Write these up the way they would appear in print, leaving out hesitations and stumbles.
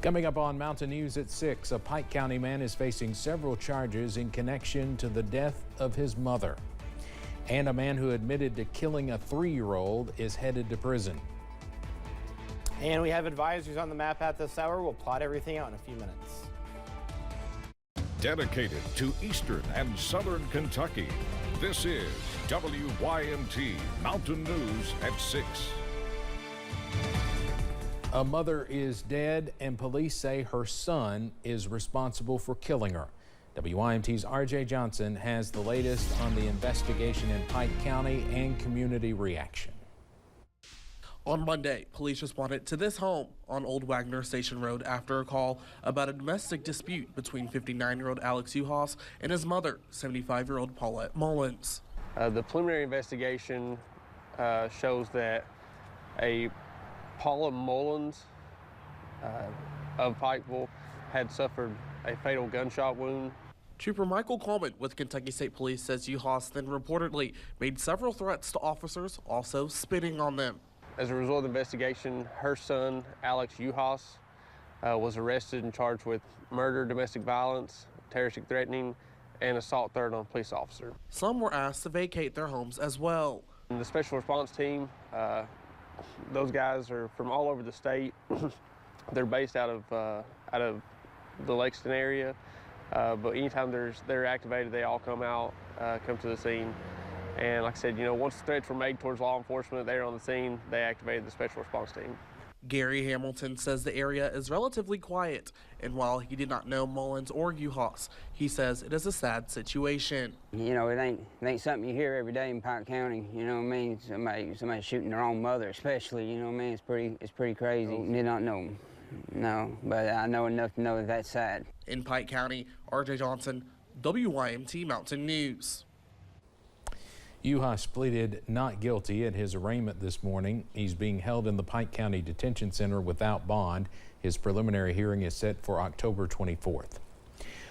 Coming up on Mountain News at 6, a Pike County man is facing several charges in connection to the death of his mother. And a man who admitted to killing a 3-year-old is headed to prison. And we have advisories on the map at this hour. We'll plot everything out in a few minutes. Dedicated to Eastern and Southern Kentucky, this is WYMT Mountain News at 6. A mother is dead, and police say her son is responsible for killing her. WYMT's RJ Johnson has the latest on the investigation in Pike County and community reaction. On Monday, police responded to this home on Old Wagner Station Road after a call about a domestic dispute between 59-year-old Alex Uhas and his mother, 75-year-old Paulette Mullins. The preliminary investigation shows that a Paula Mullins of Pikeville had suffered a fatal gunshot wound. Trooper Michael Coleman with Kentucky State Police says Uhas then reportedly made several threats to officers, also spitting on them. As a result of the investigation, her son, Alex Uhas, was arrested and charged with murder, domestic violence, terroristic threatening, and assault third on a police officer. Some were asked to vacate their homes as well. And the special response team, those guys are from all over the state. They're based out of the Lexington area, but anytime they're activated, they all come out, come to the scene. And like I said, once threats were made towards law enforcement, they were on the scene, they activated the special response team. Gary Hamilton says the area is relatively quiet, and while he did not know Mullins or Uhas, he says it is a sad situation. It ain't something you hear every day in Pike County, you know what I mean? Somebody shooting their own mother especially, you know what I mean? It's pretty crazy. Did not know, no, but I know enough to know that that's sad. In Pike County, RJ Johnson, WYMT Mountain News. Uhas pleaded not guilty at his arraignment this morning. He's being held in the Pike County Detention Center without bond. His preliminary hearing is set for October 24th.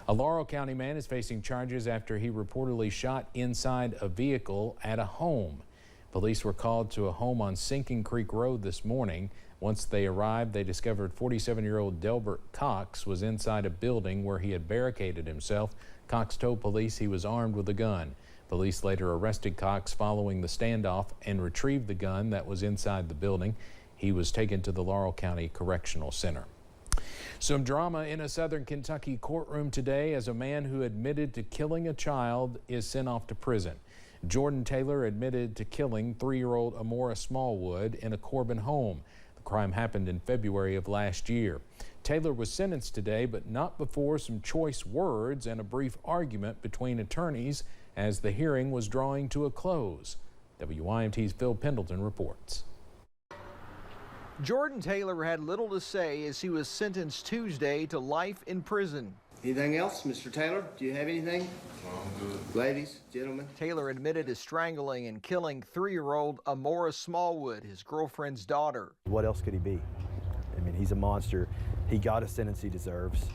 A Laurel County man is facing charges after he reportedly shot inside a vehicle at a home. Police were called to a home on Sinking Creek Road this morning. Once they arrived, they discovered 47-year-old Delbert Cox was inside a building where he had barricaded himself. Cox told police he was armed with a gun. Police later arrested Cox following the standoff and retrieved the gun that was inside the building. He was taken to the Laurel County Correctional Center. Some drama in a Southern Kentucky courtroom today as a man who admitted to killing a child is sent off to prison. Jordan Taylor admitted to killing 3-year-old Amora Smallwood in a Corbin home. The crime happened in February of last year. Taylor was sentenced today, but not before some choice words and a brief argument between attorneys as the hearing was drawing to a close. WYMT's Phil Pendleton reports. Jordan Taylor had little to say as he was sentenced Tuesday to life in prison. Anything else, Mr. Taylor? Do you have anything? No, I'm good. Ladies, gentlemen. Taylor admitted to strangling and killing 3-year-old Amora Smallwood, his girlfriend's daughter. What else could he be? I mean, he's a monster. He got a sentence he deserves.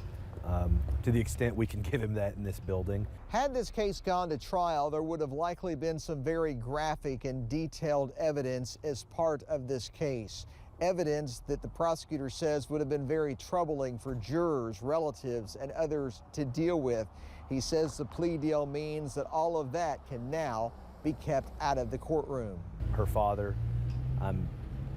To the extent we can give him that in this building. Had this case gone to trial, there would have likely been some very graphic and detailed evidence as part of this case. Evidence that the prosecutor says would have been very troubling for jurors, relatives, and others to deal with. He says the plea deal means that all of that can now be kept out of the courtroom. Her father, I'm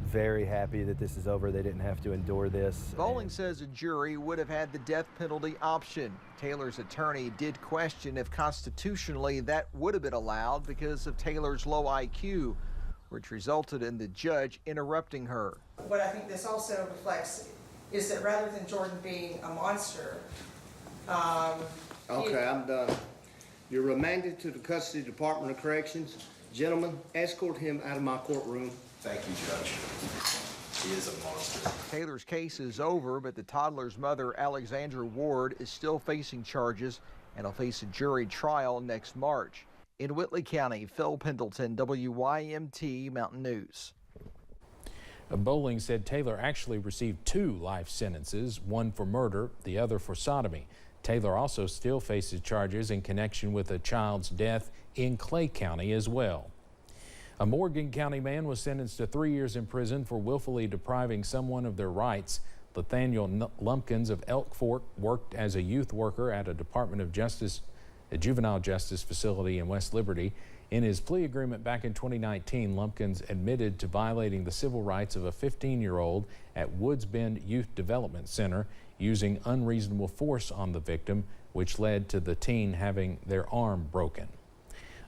very happy that this is over. They didn't have to endure this. Bowling says a jury would have had the death penalty option. Taylor's attorney did question if constitutionally that would have been allowed because of Taylor's low IQ, which resulted in the judge interrupting her. What I think this also reflects is that rather than Jordan being a monster, Okay, I'm done. You're remanded to the Custody Department of Corrections. Gentlemen, escort him out of my courtroom. Thank you, Judge. He is a monster. Taylor's case is over, but the toddler's mother, Alexandra Ward, is still facing charges and will face a jury trial next March. In Whitley County, Phil Pendleton, WYMT Mountain News. Bowling said Taylor actually received 2 life sentences, one for murder, the other for sodomy. Taylor also still faces charges in connection with a child's death in Clay County as well. A Morgan County man was sentenced to 3 years in prison for willfully depriving someone of their rights. Nathaniel Lumpkins of Elk Fork worked as a youth worker at a Department of Justice, a juvenile justice facility in West Liberty. In his plea agreement back in 2019, Lumpkins admitted to violating the civil rights of a 15-year-old at Woods Bend Youth Development Center, using unreasonable force on the victim, which led to the teen having their arm broken.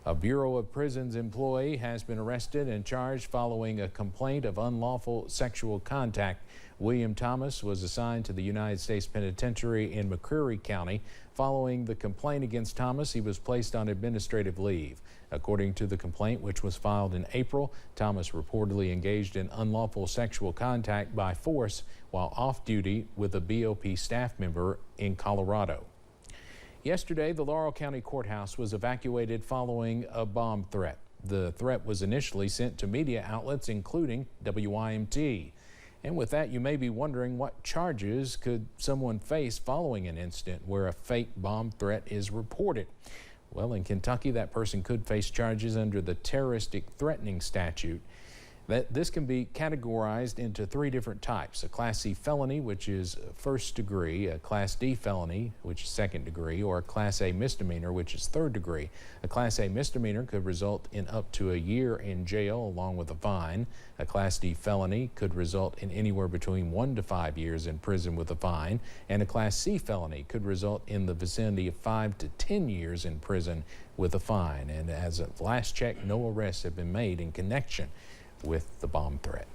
A Bureau of Prisons employee has been arrested and charged following a complaint of unlawful sexual contact. William Thomas was assigned to the United States Penitentiary in McCreary County. Following the complaint against Thomas, he was placed on administrative leave. According to the complaint, which was filed in April, Thomas reportedly engaged in unlawful sexual contact by force while off duty with a BOP staff member in Colorado. Yesterday, the Laurel County Courthouse was evacuated following a bomb threat. The threat was initially sent to media outlets, including WYMT. And with that, you may be wondering, what charges could someone face following an incident where a fake bomb threat is reported? Well, in Kentucky, that person could face charges under the terroristic threatening statute. This can be categorized into 3 different types: a Class C felony, which is first degree; a Class D felony, which is second degree; or a Class A misdemeanor, which is third degree. A Class A misdemeanor could result in up to a year in jail along with a fine. A Class D felony could result in anywhere between 1 to 5 years in prison with a fine. And a Class C felony could result in the vicinity of 5 to 10 years in prison with a fine. And as of last check, no arrests have been made in connection with the bomb threat.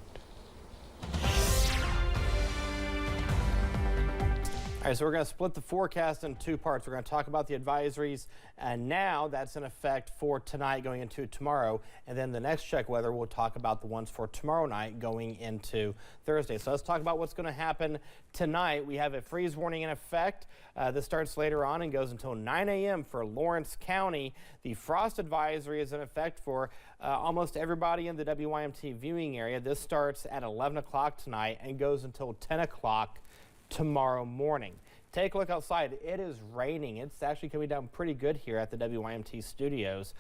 All right, so we're going to split the forecast in 2 parts. We're going to talk about the advisories, and now that's in effect for tonight going into tomorrow. And then the next check weather, we'll talk about the ones for tomorrow night going into Thursday. So let's talk about what's going to happen tonight. We have a freeze warning in effect. This starts later on and goes until 9 a.m. for Lawrence County. The frost advisory is in effect for almost everybody in the WYMT viewing area. This starts at 11 o'clock tonight and goes until 10 o'clock tomorrow morning. Take a look outside. It is raining. It's actually coming down pretty good here at the WYMT studios.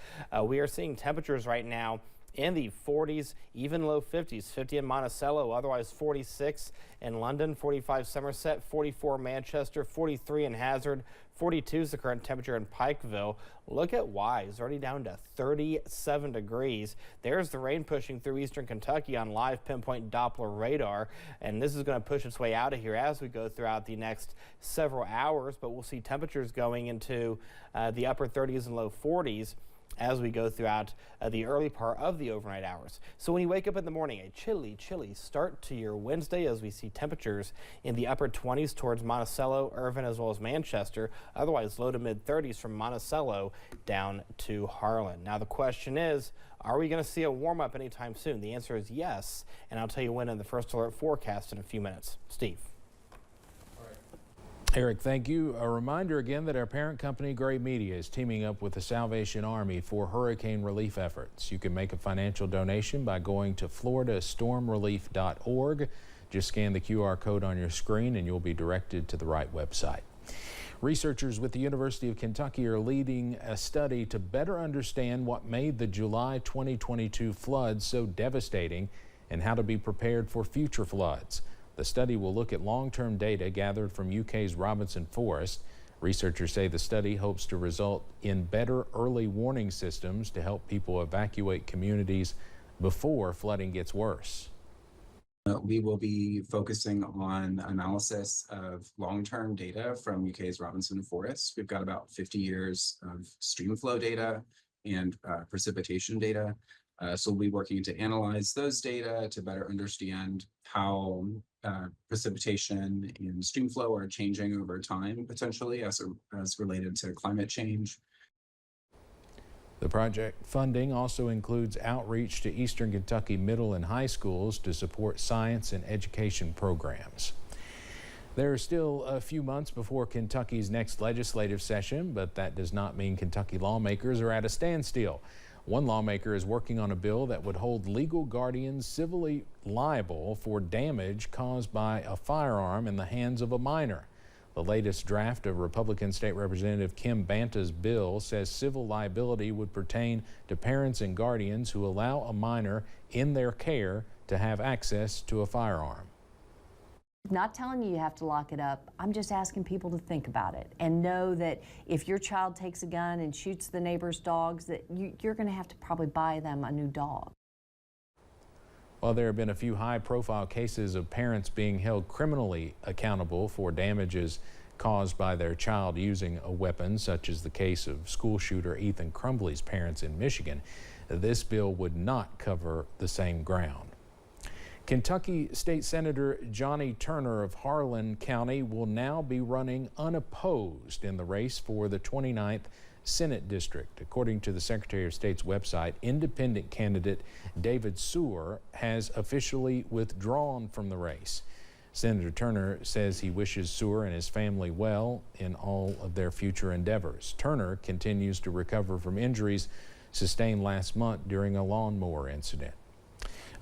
We are seeing temperatures right now in the 40s, even low 50s. 50 in Monticello, otherwise 46 in London, 45 Somerset, 44 Manchester, 43 in Hazard, 42 is the current temperature in Pikeville. Look at Wise, already down to 37 degrees. There's the rain pushing through eastern Kentucky on live pinpoint Doppler radar, and this is going to push its way out of here as we go throughout the next several hours, but we'll see temperatures going into the upper 30s and low 40s as we go throughout the early part of the overnight hours. So when you wake up in the morning, a chilly start to your Wednesday as we see temperatures in the upper 20s towards Monticello, Irvin, as well as Manchester. Otherwise, low to mid 30s from Monticello down to Harlan. Now the question is, are we going to see a warm up anytime soon? The answer is yes, and I'll tell you when in the first alert forecast in a few minutes. Steve. Eric, thank you. A reminder again that our parent company, Gray Media, is teaming up with the Salvation Army for hurricane relief efforts. You can make a financial donation by going to floridastormrelief.org. Just scan the QR code on your screen and you'll be directed to the right website. Researchers with the University of Kentucky are leading a study to better understand what made the July 2022 floods so devastating and how to be prepared for future floods. The study will look at long-term data gathered from UK's Robinson Forest. Researchers say the study hopes to result in better early warning systems to help people evacuate communities before flooding gets worse. We will be focusing on analysis of long-term data from UK's Robinson Forest. We've got about 50 years of stream flow data and precipitation data. So we'll be working to analyze those data to better understand how precipitation and stream flow are changing over time, potentially as related to climate change. The project funding also includes outreach to Eastern Kentucky middle and high schools to support science and education programs. There are still a few months before Kentucky's next legislative session, but that does not mean Kentucky lawmakers are at a standstill. One lawmaker is working on a bill that would hold legal guardians civilly liable for damage caused by a firearm in the hands of a minor. The latest draft of Republican State Representative Kim Banta's bill says civil liability would pertain to parents and guardians who allow a minor in their care to have access to a firearm. Not telling you have to lock it up. I'm just asking people to think about it and know that if your child takes a gun and shoots the neighbor's dogs, that you're going to have to probably buy them a new dog. Well, there have been a few high-profile cases of parents being held criminally accountable for damages caused by their child using a weapon, such as the case of school shooter Ethan Crumbley's parents in Michigan. This bill would not cover the same ground. Kentucky State Senator Johnny Turner of Harlan County will now be running unopposed in the race for the 29th Senate District. According to the Secretary of State's website, independent candidate David Seward has officially withdrawn from the race. Senator Turner says he wishes Seward and his family well in all of their future endeavors. Turner continues to recover from injuries sustained last month during a lawnmower incident.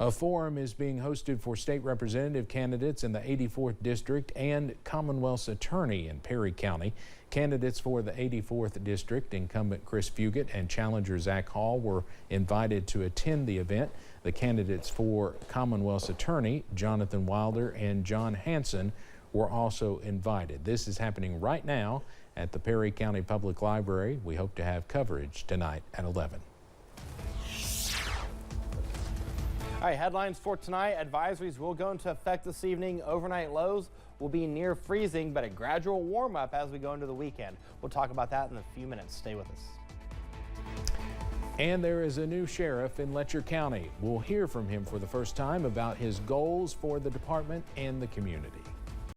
A forum is being hosted for state representative candidates in the 84th District and Commonwealth's attorney in Perry County. Candidates for the 84th District, incumbent Chris Fugit and challenger Zach Hall, were invited to attend the event. The candidates for Commonwealth's attorney, Jonathan Wilder and John Hanson, were also invited. This is happening right now at the Perry County Public Library. We hope to have coverage tonight at 11. All right, headlines for tonight. Advisories will go into effect this evening. Overnight lows will be near freezing, but a gradual warm up as we go into the weekend. We'll talk about that in a few minutes. Stay with us. And there is a new sheriff in Letcher County. We'll hear from him for the first time about his goals for the department and the community.